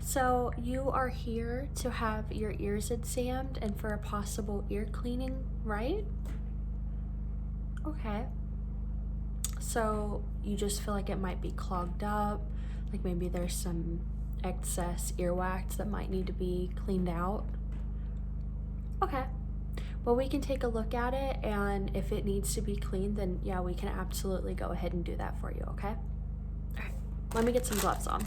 So you are here to have your ears examined and for a possible ear cleaning, right? Okay. So you just feel like it might be clogged up, like maybe there's some excess earwax that might need to be cleaned out? Okay. Well, we can take a look at it, and if it needs to be cleaned, then yeah, we can absolutely go ahead and do that for you, okay? All right, let me get some gloves on.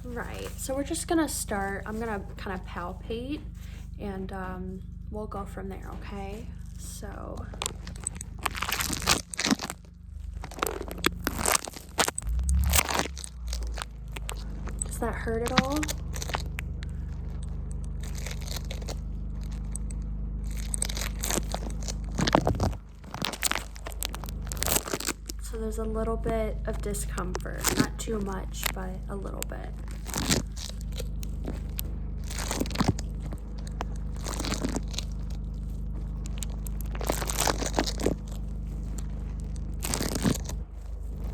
Right, so we're just gonna start, I'm gonna kind of palpate and we'll go from there, okay? So, does that hurt at all? So there's a little bit of discomfort, not too much, but a little bit.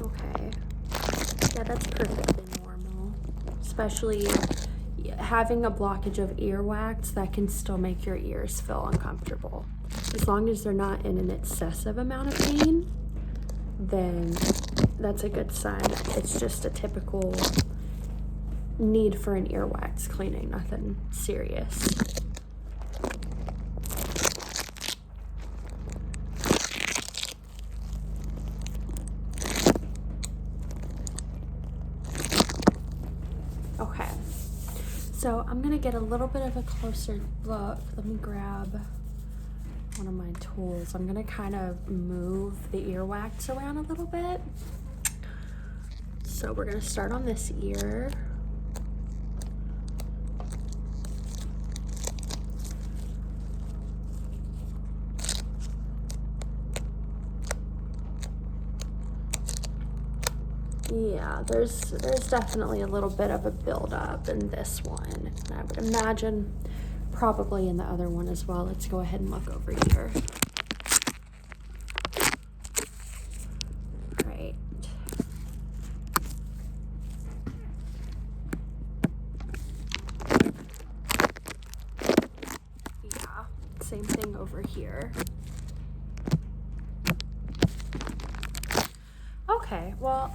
Okay, yeah, that's perfectly normal, especially having a blockage of earwax that can still make your ears feel uncomfortable. As long as they're not in an excessive amount of pain, then that's a good sign. It's just a typical need for an earwax cleaning, nothing serious. Okay, so I'm gonna get a little bit of a closer look. Let me grab one of my tools. I'm gonna kind of move the earwax around a little bit. So we're gonna start on this ear. Yeah, there's definitely a little bit of a buildup in this one. I would imagine probably in the other one as well. Let's go ahead and look over here. Right. Yeah, same thing over here. Okay, well,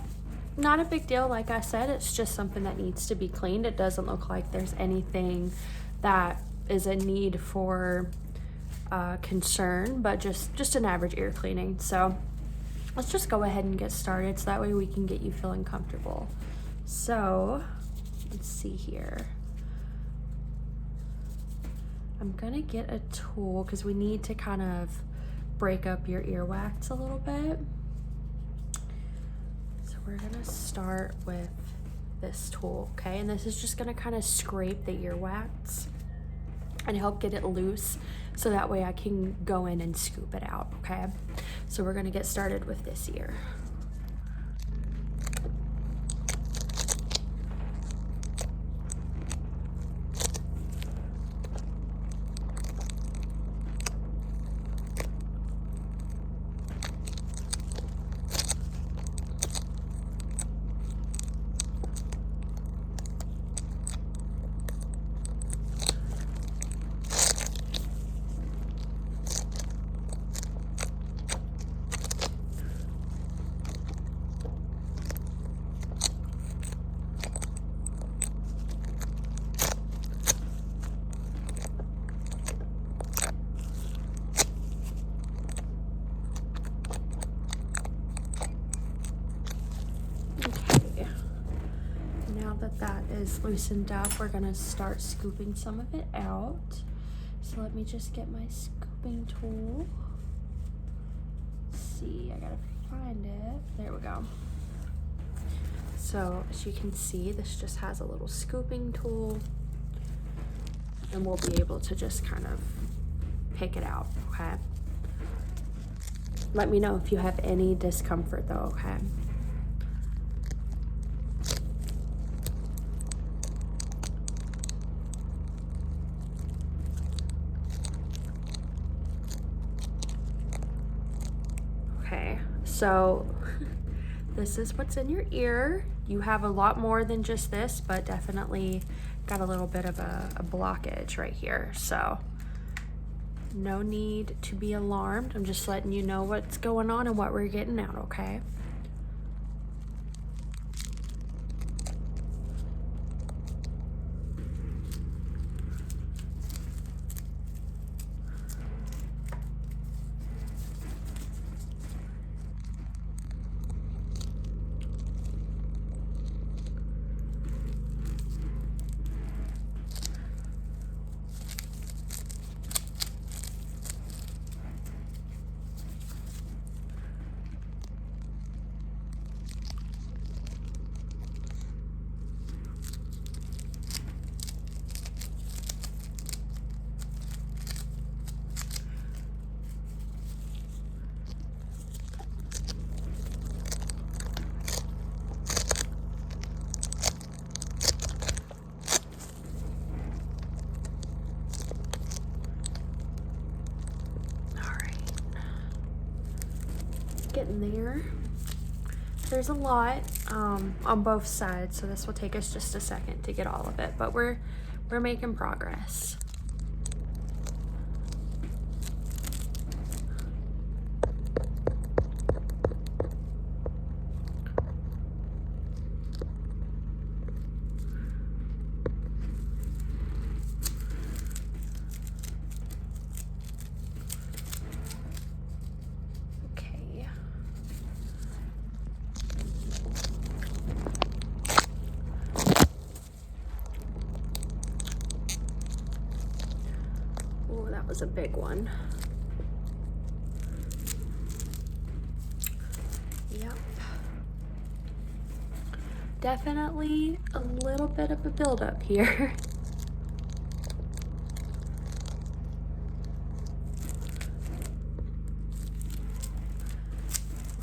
not a big deal. Like I said, it's just something that needs to be cleaned. It doesn't look like there's anything that is a need for concern, but just an average ear cleaning. So let's just go ahead and get started so that way we can get you feeling comfortable. So let's see here. I'm gonna get a tool because we need to kind of break up your earwax a little bit. So we're gonna start with this tool, okay? And this is just gonna kind of scrape the earwax and help get it loose so that way I can go in and scoop it out, okay? So we're gonna get started with this ear. That is loosened up, we're gonna start scooping some of it out. So let me just get my scooping tool. see, I gotta find it. There we go. So as you can see, this just has a little scooping tool, and we'll be able to just kind of pick it out, okay? Let me know if you have any discomfort though, okay? Okay, so this is what's in your ear. You have a lot more than just this, but definitely got a little bit of a blockage right here. So no need to be alarmed. I'm just letting you know what's going on and what we're getting out, okay? Getting there. There's a lot on both sides, so this will take us just a second to get all of it, but we're making progress. Oh, that was a big one. Yep. Definitely a little bit of a buildup here.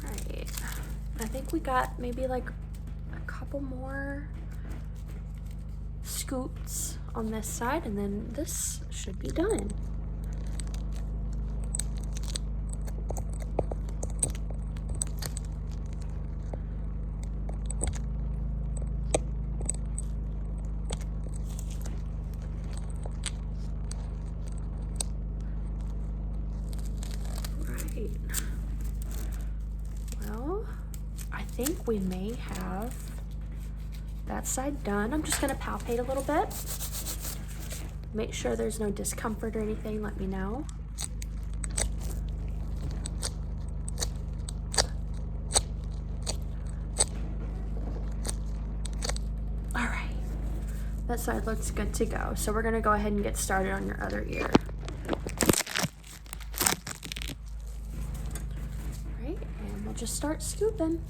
Right. I think we got maybe like a couple more scoops on this side, and then this should be done. Right. Well, I think we may have that side done. I'm just gonna palpate a little bit. Make sure there's no discomfort or anything, let me know. All right, that side looks good to go. So we're gonna go ahead and get started on your other ear. All right, and we'll just start scooping.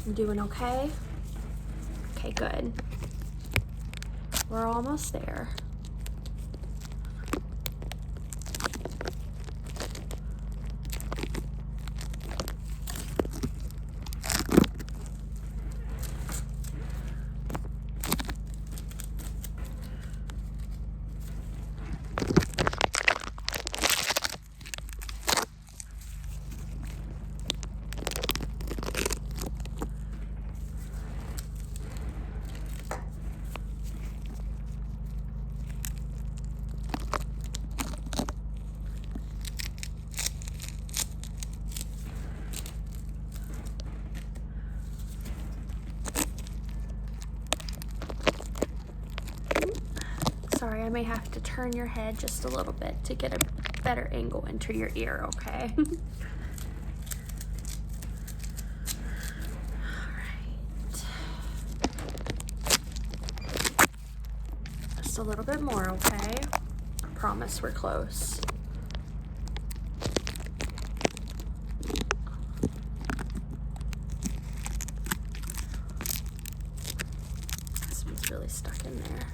I'm doing okay? Okay, good. We're almost there. may have to turn your head just a little bit to get a better angle into your ear, okay? Alright. Just a little bit more, okay? I promise we're close. This one's really stuck in there.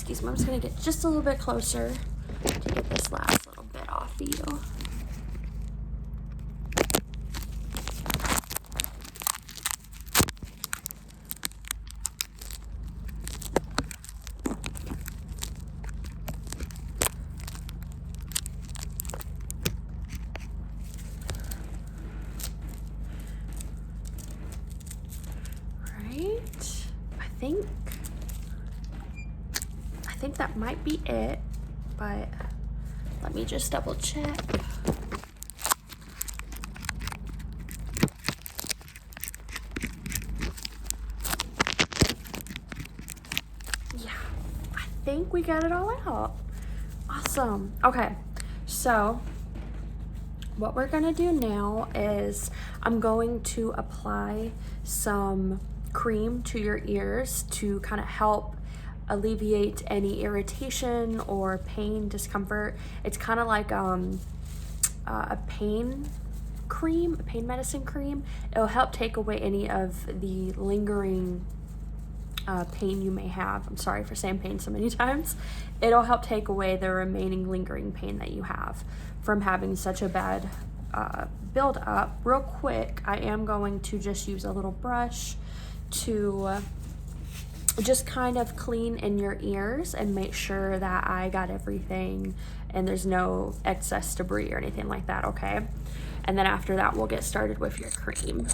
Excuse me, I'm just gonna get just a little bit closer to get this last little bit off of you. Right, I think that might be it, but let me just double check. Yeah, I think we got it all out. Awesome. Okay, so what we're gonna do now is I'm going to apply some cream to your ears to kind of help alleviate any irritation or pain, discomfort. It's kind of like a pain cream, a pain medicine cream. It'll help take away any of the lingering pain you may have. I'm sorry for saying pain so many times. It'll help take away the remaining lingering pain that you have from having such a bad build up. Real quick, I am going to just use a little brush to just kind of clean in your ears and make sure that I got everything and there's no excess debris or anything like that, okay? And then after that, we'll get started with your cream.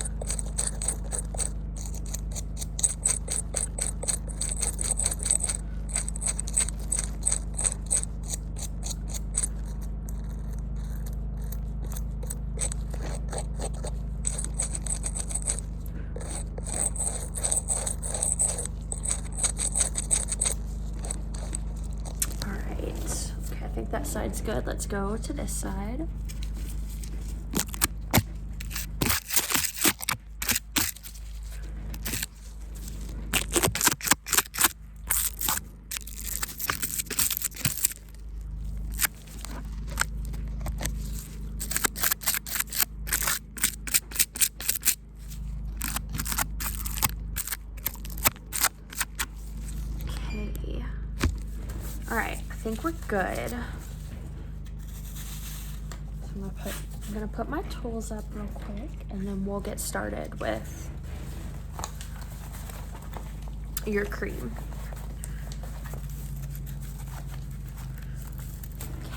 That side's good. Let's go to this side. Okay. All right, I think we're good. I'm gonna put my tools up real quick and then we'll get started with your cream.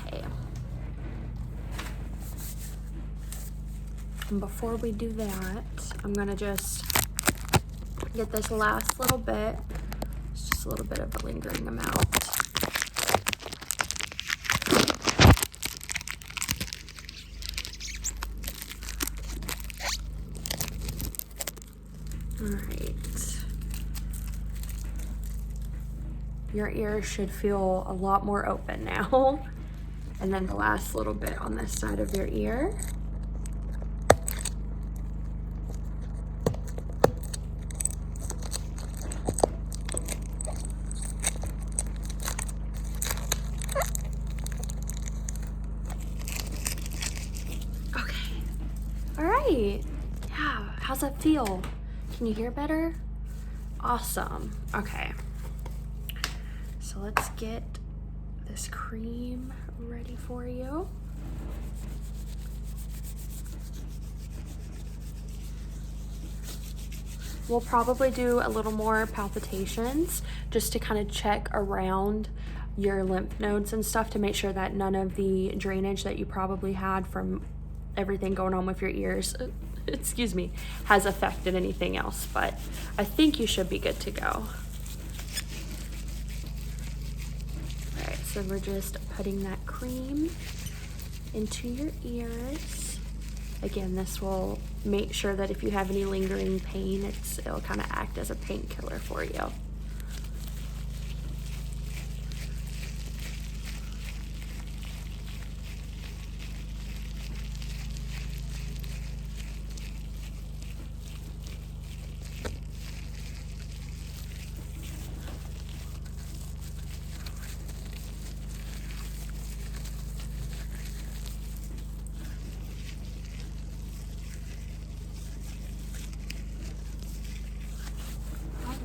Okay. And before we do that, I'm gonna just get this last little bit. It's just a little bit of a lingering amount. All right. Your ears should feel a lot more open now. And then the last little bit on this side of your ear. Okay. All right. Yeah, how's that feel? Can you hear better? Awesome. Okay. So let's get this cream ready for you. We'll probably do a little more palpitations just to kind of check around your lymph nodes and stuff to make sure that none of the drainage that you probably had from everything going on with your ears, excuse me, has affected anything else, but I think you should be good to go. All right, so we're just putting that cream into your ears. Again, this will make sure that if you have any lingering pain, it'll kind of act as a painkiller for you.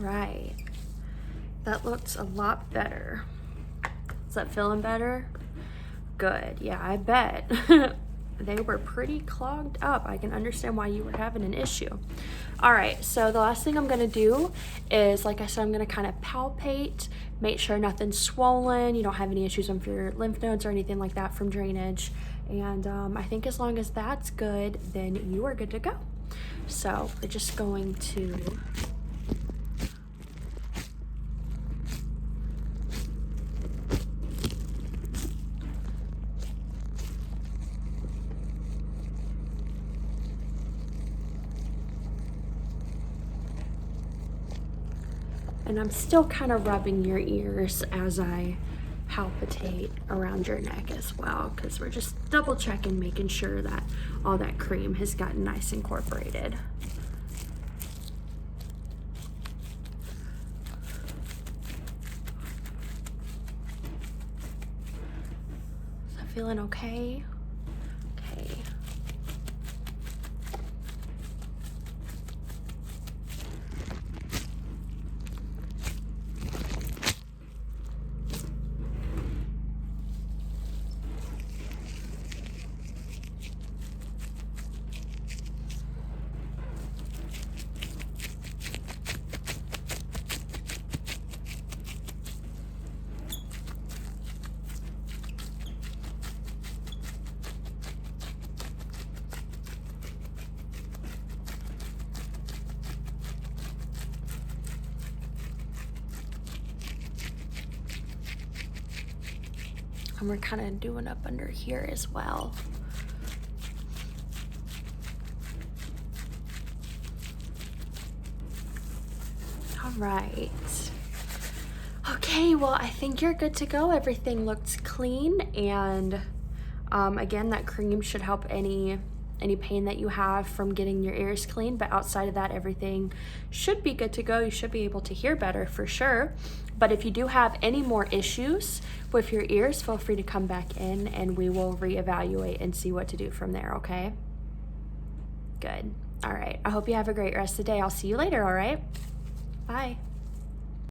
Right, that looks a lot better. Is that feeling better? Good. Yeah, I bet. They were pretty clogged up. I can understand why you were having an issue. All right, so the last thing I'm gonna do is, like I said, I'm gonna kind of palpate, make sure nothing's swollen, you don't have any issues with your lymph nodes or anything like that from drainage. And I think as long as that's good, then you are good to go. So we're just going to and I'm still kind of rubbing your ears as I palpitate around your neck as well, because we're just double checking, making sure that all that cream has gotten nice incorporated. Is that feeling okay? Okay. And we're kind of doing up under here as well. All right. Okay, well, I think you're good to go. Everything looks clean, and again, that cream should help any pain that you have from getting your ears clean, but outside of that, everything should be good to go. You should be able to hear better for sure. But if you do have any more issues with your ears, feel free to come back in and we will reevaluate and see what to do from there, okay? Good. All right, I hope you have a great rest of the day. I'll see you later, all right? Bye.